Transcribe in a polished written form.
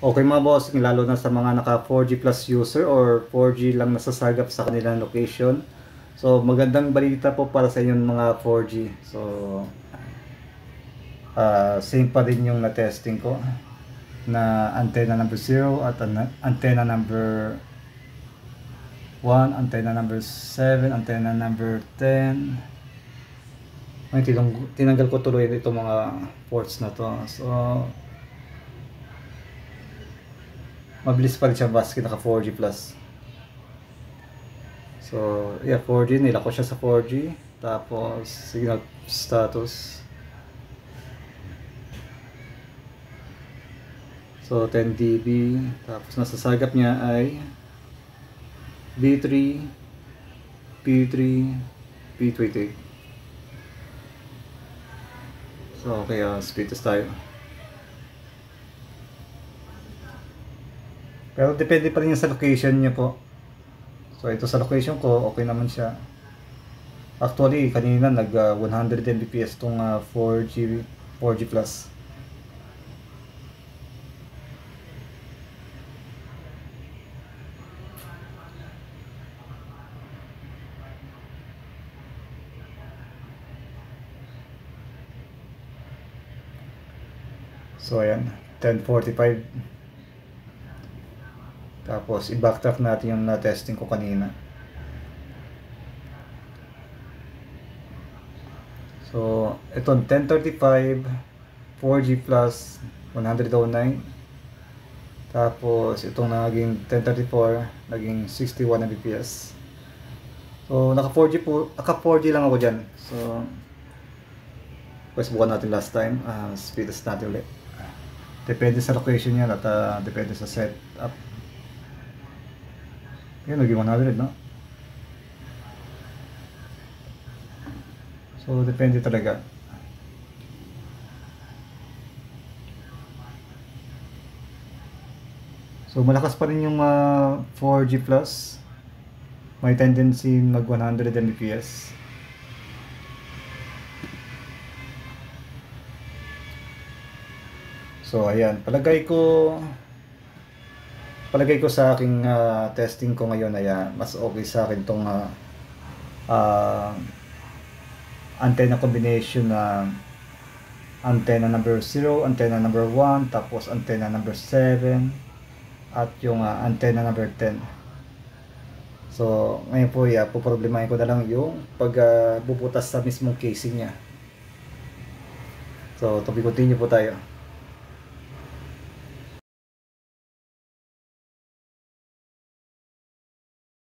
Okay mga boss, lalo na sa mga naka 4G plus user or 4G lang nasasagap sa kanilang location. So magandang balita po para sa inyong mga 4G. So same pa rin yung na-testing ko na antenna number 0 at antenna number 1, antenna number 7, antenna number 10. Ay, tinanggal ko tuloy itong mga ports na to. So mabilis pa rin siya maski naka 4G plus. So yeah, 4G, nila ko siya sa 4G. Tapos signal status, so 10 dB. Tapos nasasagap niya ay B3, P3, P28. So okay, speed test tayo. Pero depende pa rin sa location niya po. So ito sa location ko, okay naman siya. Actually, kanina nag 100 Mbps tong 4G plus. So ayan, 10:45. Tapos i-backtrack natin yung na-testing ko kanina. So ito 10:35, 4G plus 109. Tapos itong naging 10:34, naging 61 Mbps. So naka 4G lang ako dyan. So subukan natin last time. Speed test natin ulit. Depende sa location yan at depende sa setup. Yan, naging 100, no? So depende talaga. So malakas pa rin yung 4G plus. May tendency mag 100 Mbps. So ayan, palagay ko sa aking testing ko ngayon ay mas okay sa akin tong antenna combination na antenna number 0, antenna number 1, tapos antenna number 7 at yung antenna number 10. So ngayon po poproblemahin ko na lang yung pagbubutas sa mismong casing niya. So to be continue po tayo.